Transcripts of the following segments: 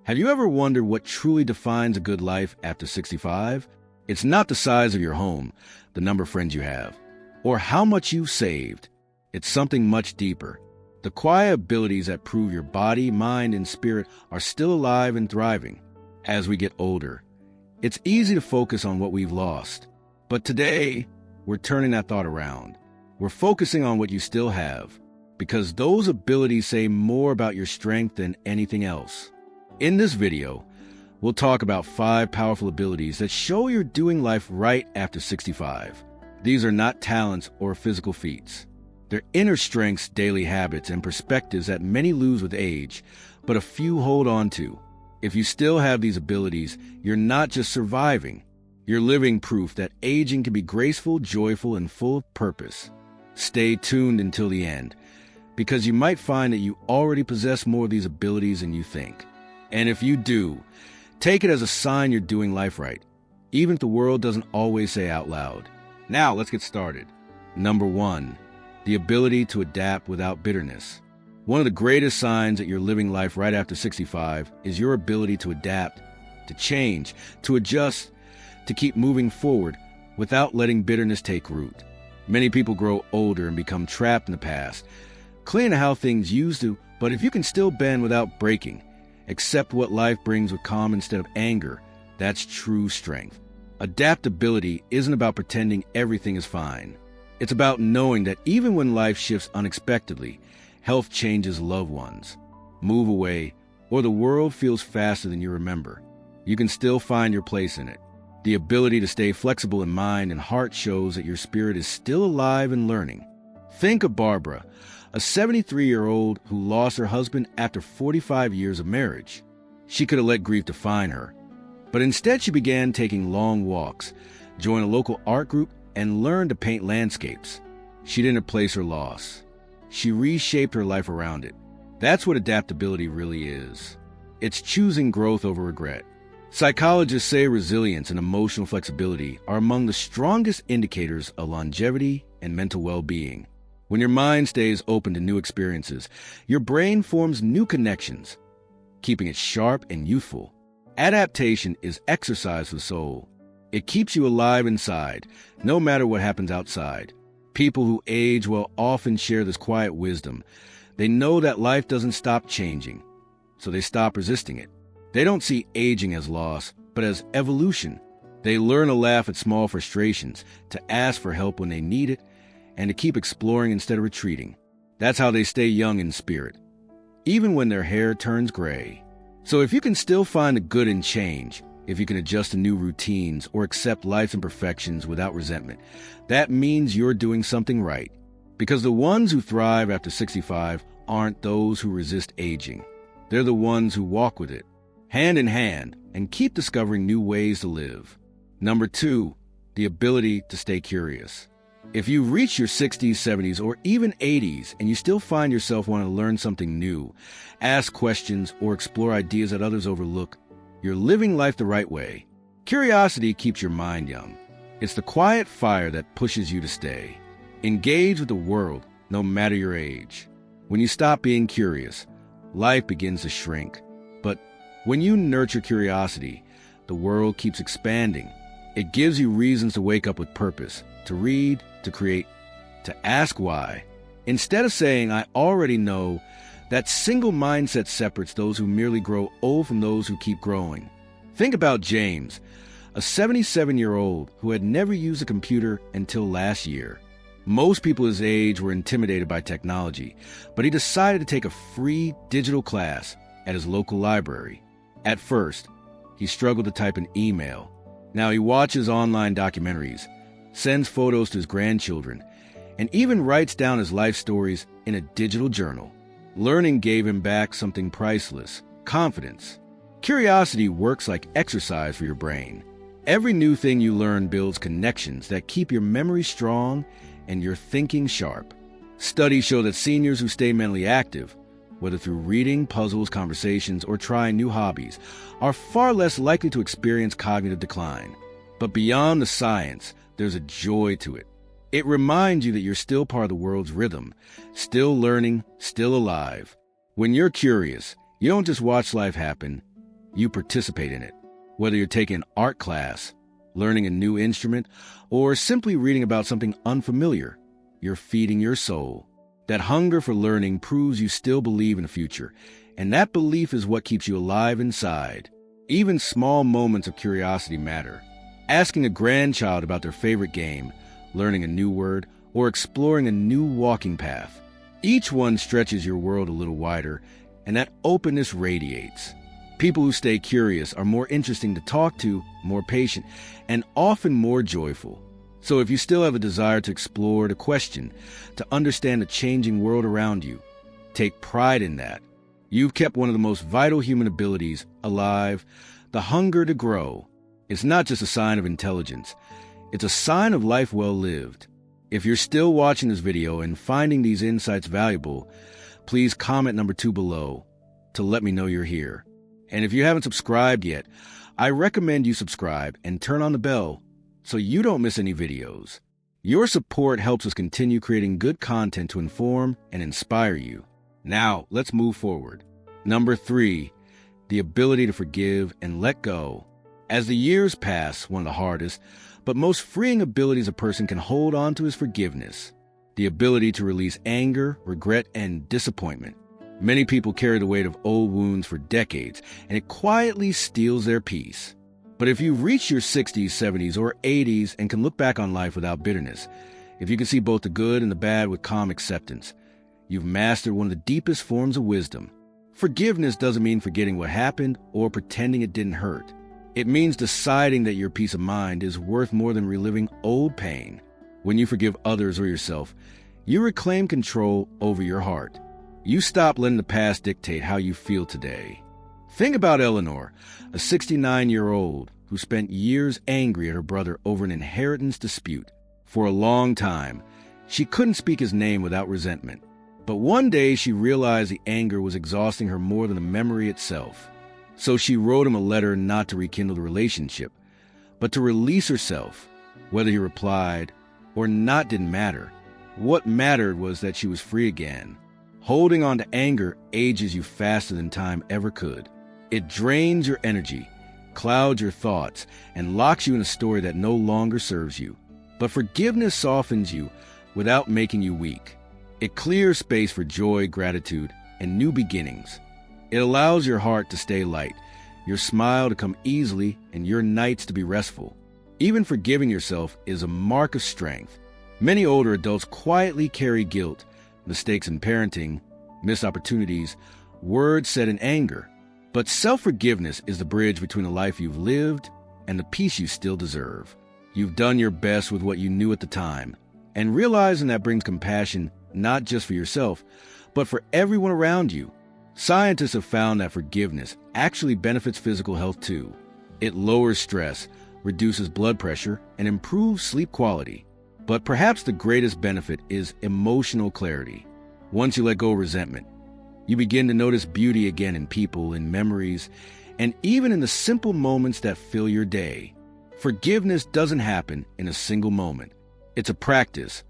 Have you ever wondered what truly defines a good life after 65? It's not the size of your home, the number of friends you have, or how much you've saved. It's something much deeper. The quiet abilities that prove your body, mind, and spirit are still alive and thriving. As we get older, it's easy to focus on what we've lost. But today, we're turning that thought around. We're focusing on what you still have, because those abilities say more about your strength than anything else. In this video, we'll talk about 5 powerful abilities that show you're doing life right after 65. These are not talents or physical feats. They're inner strengths, daily habits, and perspectives that many lose with age, but a few hold on to. If you still have these abilities, you're not just surviving. You're living proof that aging can be graceful, joyful, and full of purpose. Stay tuned until the end, because you might find that you already possess more of these abilities than you think. And if you do, take it as a sign you're doing life right, even if the world doesn't always say out loud. Now, let's get started. Number 1, the ability to adapt without bitterness. One of the greatest signs that you're living life right after 65 is your ability to adapt, to change, to adjust, to keep moving forward without letting bitterness take root. Many people grow older and become trapped in the past, clinging to how things used to, but if you can still bend without breaking, accept what life brings with calm instead of anger, that's true strength. Adaptability isn't about pretending everything is fine. It's about knowing that even when life shifts unexpectedly, health changes loved ones, move away, or the world feels faster than you remember, you can still find your place in it. The ability to stay flexible in mind and heart shows that your spirit is still alive and learning. Think of Barbara, a 73-year-old who lost her husband after 45 years of marriage. She could have let grief define her, but instead she began taking long walks, joined a local art group, and learned to paint landscapes. She didn't replace her loss. She reshaped her life around it. That's what adaptability really is. It's choosing growth over regret. Psychologists say resilience and emotional flexibility are among the strongest indicators of longevity and mental well-being. When your mind stays open to new experiences, your brain forms new connections, keeping it sharp and youthful. Adaptation is exercise for the soul. It keeps you alive inside, no matter what happens outside. People who age well often share this quiet wisdom. They know that life doesn't stop changing, so they stop resisting it. They don't see aging as loss, but as evolution. They learn to laugh at small frustrations, to ask for help when they need it, and to keep exploring instead of retreating. That's how they stay young in spirit, even when their hair turns gray. So if you can still find the good in change, if you can adjust to new routines or accept life's imperfections without resentment, that means you're doing something right. Because the ones who thrive after 65 aren't those who resist aging. They're the ones who walk with it, hand in hand, and keep discovering new ways to live. Number 2, the ability to stay curious. If you reach your 60s, 70s, or even 80s, and you still find yourself wanting to learn something new, ask questions, or explore ideas that others overlook, you're living life the right way. Curiosity keeps your mind young. It's the quiet fire that pushes you to stay. Engage with the world, no matter your age. When you stop being curious, life begins to shrink. But when you nurture curiosity, the world keeps expanding. It gives you reasons to wake up with purpose, to read, to create, to ask why. Instead of saying, I already know, that single mindset separates those who merely grow old from those who keep growing. Think about James, a 77-year-old who had never used a computer until last year. Most people his age were intimidated by technology, but he decided to take a free digital class at his local library. At first, he struggled to type an email. Now he watches online documentaries, sends photos to his grandchildren, and even writes down his life stories in a digital journal. Learning gave him back something priceless: confidence. Curiosity works like exercise for your brain. Every new thing you learn builds connections that keep your memory strong and your thinking sharp. Studies show that seniors who stay mentally active, whether through reading, puzzles, conversations, or trying new hobbies, are far less likely to experience cognitive decline. But beyond the science, there's a joy to it. It reminds you that you're still part of the world's rhythm, still learning, still alive. When you're curious, you don't just watch life happen, you participate in it. Whether you're taking an art class, learning a new instrument, or simply reading about something unfamiliar, you're feeding your soul. That hunger for learning proves you still believe in the future, and that belief is what keeps you alive inside. Even small moments of curiosity matter. Asking a grandchild about their favorite game, learning a new word, or exploring a new walking path. Each one stretches your world a little wider, and that openness radiates. People who stay curious are more interesting to talk to, more patient, and often more joyful. So if you still have a desire to explore, to question, to understand the changing world around you, take pride in that. You've kept one of the most vital human abilities alive, the hunger to grow. It's not just a sign of intelligence. It's a sign of life well lived. If you're still watching this video and finding these insights valuable, please comment number 2 below to let me know you're here. And if you haven't subscribed yet, I recommend you subscribe and turn on the bell so you don't miss any videos. Your support helps us continue creating good content to inform and inspire you. Now, let's move forward. Number 3, the ability to forgive and let go. As the years pass, one of the hardest, but most freeing abilities a person can hold on to is forgiveness. The ability to release anger, regret, and disappointment. Many people carry the weight of old wounds for decades, and it quietly steals their peace. But if you've reached your 60s, 70s, or 80s and can look back on life without bitterness, if you can see both the good and the bad with calm acceptance, you've mastered one of the deepest forms of wisdom. Forgiveness doesn't mean forgetting what happened or pretending it didn't hurt. It means deciding that your peace of mind is worth more than reliving old pain. When you forgive others or yourself, you reclaim control over your heart. You stop letting the past dictate how you feel today. Think about Eleanor, a 69-year-old who spent years angry at her brother over an inheritance dispute. For a long time, she couldn't speak his name without resentment. But one day she realized the anger was exhausting her more than the memory itself. So she wrote him a letter not to rekindle the relationship, but to release herself. Whether he replied or not didn't matter. What mattered was that she was free again. Holding on to anger ages you faster than time ever could. It drains your energy, clouds your thoughts, and locks you in a story that no longer serves you. But forgiveness softens you without making you weak. It clears space for joy, gratitude, and new beginnings. It allows your heart to stay light, your smile to come easily, and your nights to be restful. Even forgiving yourself is a mark of strength. Many older adults quietly carry guilt, mistakes in parenting, missed opportunities, words said in anger. But self-forgiveness is the bridge between the life you've lived and the peace you still deserve. You've done your best with what you knew at the time, and realizing that brings compassion not just for yourself, but for everyone around you. Scientists have found that forgiveness actually benefits physical health too. It lowers stress, reduces blood pressure, and improves sleep quality. But perhaps the greatest benefit is emotional clarity. Once you let go of resentment, you begin to notice beauty again in people, in memories, and even in the simple moments that fill your day. Forgiveness doesn't happen in a single moment. It's a practice,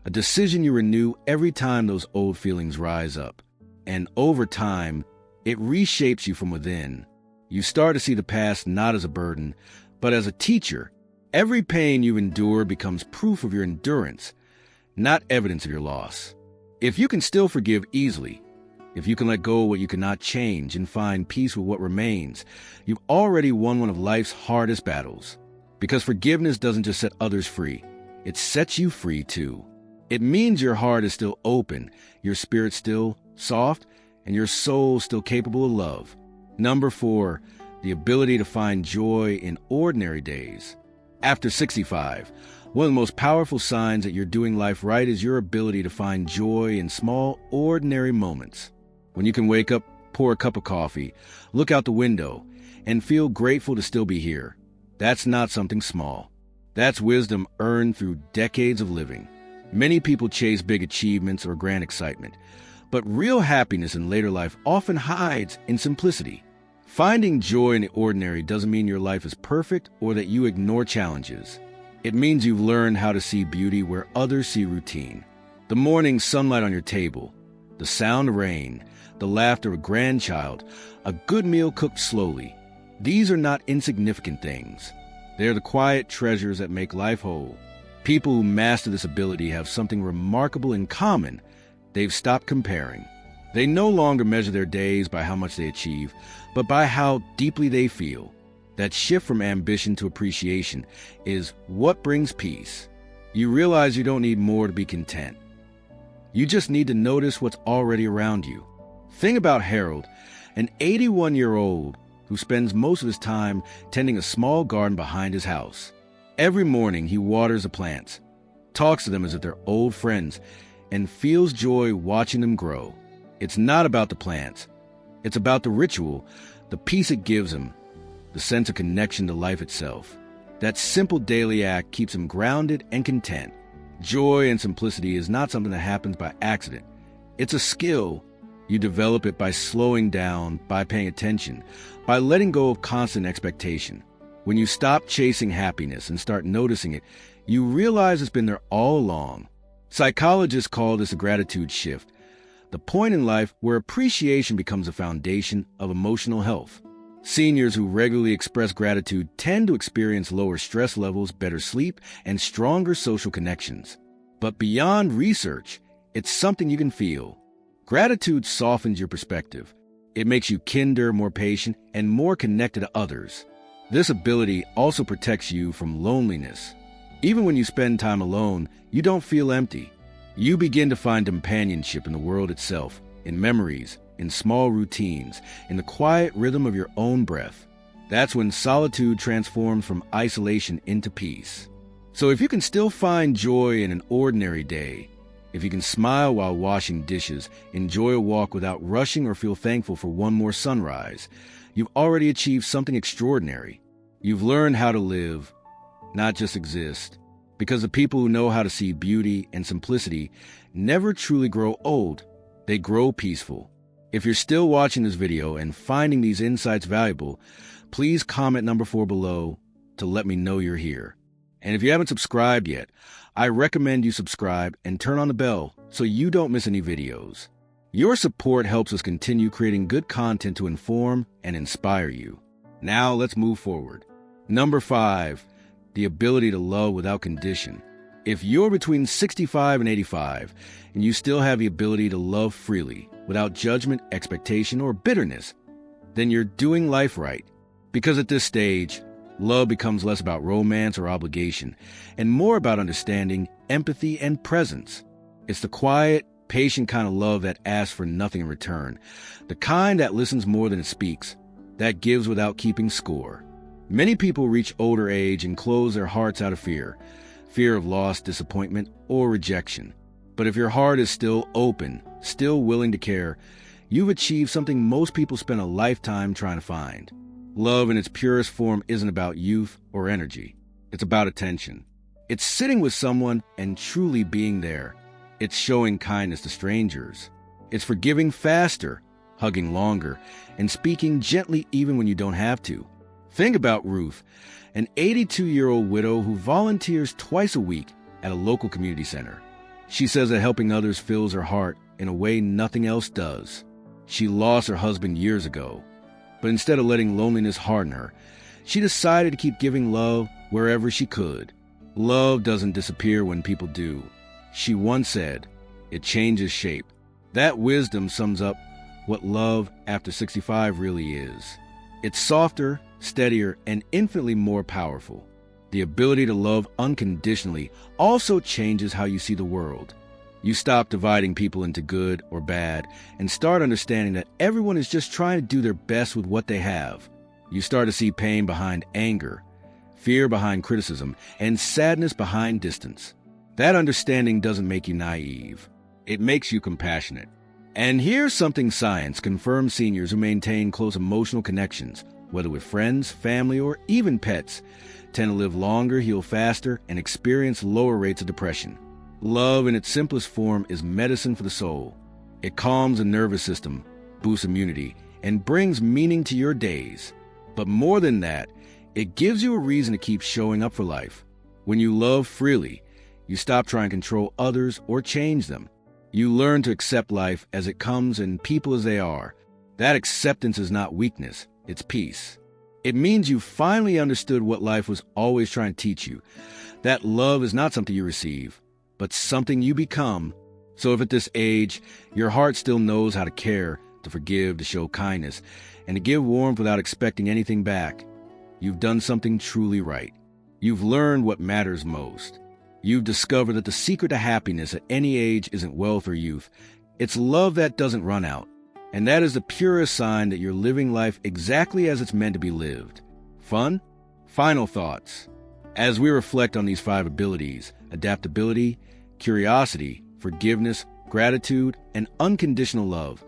a decision you renew every time those old feelings rise up. And over time, it reshapes you from within. You start to see the past not as a burden, but as a teacher. Every pain you've endured becomes proof of your endurance, not evidence of your loss. If you can still forgive easily, if you can let go of what you cannot change and find peace with what remains, you've already won one of life's hardest battles. Because forgiveness doesn't just set others free, it sets you free too. It means your heart is still open, your spirit still soft, and your soul still capable of love. Number 4, the ability to find joy in ordinary days. After 65, one of the most powerful signs that you're doing life right is your ability to find joy in small, ordinary moments. When you can wake up, pour a cup of coffee, look out the window, and feel grateful to still be here. That's not something small. That's wisdom earned through decades of living. Many people chase big achievements or grand excitement, but real happiness in later life often hides in simplicity. Finding joy in the ordinary doesn't mean your life is perfect or that you ignore challenges. It means you've learned how to see beauty where others see routine. The morning sunlight on your table, the sound of rain, the laughter of a grandchild, a good meal cooked slowly. These are not insignificant things. They're the quiet treasures that make life whole. People who master this ability have something remarkable in common. They've stopped comparing. They no longer measure their days by how much they achieve, but by how deeply they feel. That shift from ambition to appreciation is what brings peace. You realize you don't need more to be content. You just need to notice what's already around you. Think about Harold, an 81-year-old who spends most of his time tending a small garden behind his house. Every morning he waters the plants, talks to them as if they're old friends, and feels joy watching them grow. It's not about the plants. It's about the ritual, the peace it gives him, the sense of connection to life itself. That simple daily act keeps him grounded and content. Joy and simplicity is not something that happens by accident. It's a skill. You develop it by slowing down, by paying attention, by letting go of constant expectation. When you stop chasing happiness and start noticing it, you realize it's been there all along. Psychologists call this a gratitude shift, the point in life where appreciation becomes a foundation of emotional health. Seniors who regularly express gratitude tend to experience lower stress levels, better sleep, and stronger social connections. But beyond research, it's something you can feel. Gratitude softens your perspective. It makes you kinder, more patient, and more connected to others. This ability also protects you from loneliness. Even when you spend time alone, you don't feel empty. You begin to find companionship in the world itself, in memories, in small routines, in the quiet rhythm of your own breath. That's when solitude transforms from isolation into peace. So if you can still find joy in an ordinary day, if you can smile while washing dishes, enjoy a walk without rushing, or feel thankful for one more sunrise, you've already achieved something extraordinary. You've learned how to live, not just exist, because the people who know how to see beauty and simplicity never truly grow old. They grow peaceful. If you're still watching this video and finding these insights valuable, please comment number 4 below to let me know you're here. And if you haven't subscribed yet, I recommend you subscribe and turn on the bell so you don't miss any videos. Your support helps us continue creating good content to inform and inspire you. Now let's move forward. Number 5, the ability to love without condition. If you're between 65 and 85 and you still have the ability to love freely, without judgment, expectation, or bitterness, then you're doing life right. Because at this stage, love becomes less about romance or obligation and more about understanding, empathy, and presence. It's the quiet, patient kind of love that asks for nothing in return, the kind that listens more than it speaks, that gives without keeping score. Many people reach older age and close their hearts out of fear of loss, disappointment, or rejection. But if your heart is still open, still willing to care, you've achieved something most people spend a lifetime trying to find. Love in its purest form isn't about youth or energy. It's about attention. It's sitting with someone and truly being there. It's showing kindness to strangers. It's forgiving faster, hugging longer, and speaking gently even when you don't have to. Think about Ruth, an 82-year-old widow who volunteers twice a week at a local community center. She says that helping others fills her heart in a way nothing else does. She lost her husband years ago, but instead of letting loneliness harden her, she decided to keep giving love wherever she could. Love doesn't disappear when people do. She once said, it changes shape. That wisdom sums up what love after 65 really is. It's softer, steadier, and infinitely more powerful. The ability to love unconditionally also changes how you see the world. You stop dividing people into good or bad and start understanding that everyone is just trying to do their best with what they have. You start to see pain behind anger, fear behind criticism, and sadness behind distance. That understanding doesn't make you naive. It makes you compassionate. And here's something science confirms: seniors who maintain close emotional connections, whether with friends, family, or even pets, tend to live longer, heal faster, and experience lower rates of depression. Love in its simplest form is medicine for the soul. It calms the nervous system, boosts immunity, and brings meaning to your days. But more than that, it gives you a reason to keep showing up for life. When you love freely, you stop trying to control others or change them. You learn to accept life as it comes and people as they are. That acceptance is not weakness, it's peace. It means you finally understood what life was always trying to teach you. That love is not something you receive, but something you become. So if at this age, your heart still knows how to care, to forgive, to show kindness, and to give warmth without expecting anything back, you've done something truly right. You've learned what matters most. You've discovered that the secret to happiness at any age isn't wealth or youth. It's love that doesn't run out. And that is the purest sign that you're living life exactly as it's meant to be lived. Fun? Final thoughts. As we reflect on these 5 abilities, adaptability, curiosity, forgiveness, gratitude, and unconditional love,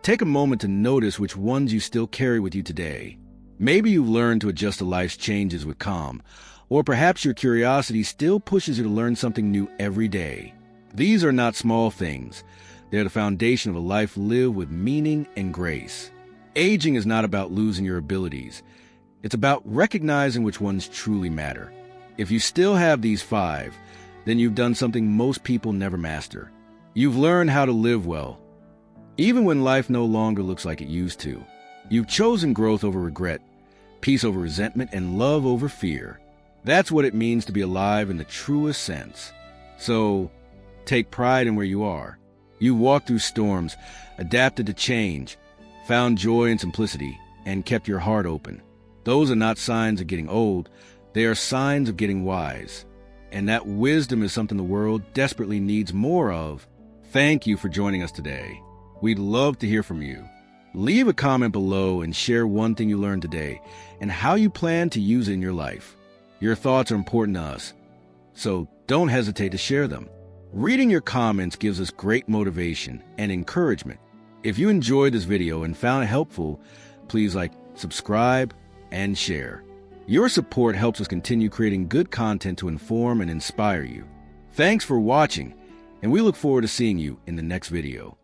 take a moment to notice which ones you still carry with you today. Maybe you've learned to adjust to life's changes with calm, or perhaps your curiosity still pushes you to learn something new every day. These are not small things. They're the foundation of a life lived with meaning and grace. Aging is not about losing your abilities. It's about recognizing which ones truly matter. If you still have these 5, then you've done something most people never master. You've learned how to live well, even when life no longer looks like it used to. You've chosen growth over regret, peace over resentment, and love over fear. That's what it means to be alive in the truest sense. So, take pride in where you are. You've walked through storms, adapted to change, found joy in simplicity, and kept your heart open. Those are not signs of getting old. They are signs of getting wise. And that wisdom is something the world desperately needs more of. Thank you for joining us today. We'd love to hear from you. Leave a comment below and share one thing you learned today and how you plan to use it in your life. Your thoughts are important to us, so don't hesitate to share them. Reading your comments gives us great motivation and encouragement. If you enjoyed this video and found it helpful, please like, subscribe, and share. Your support helps us continue creating good content to inform and inspire you. Thanks for watching, and we look forward to seeing you in the next video.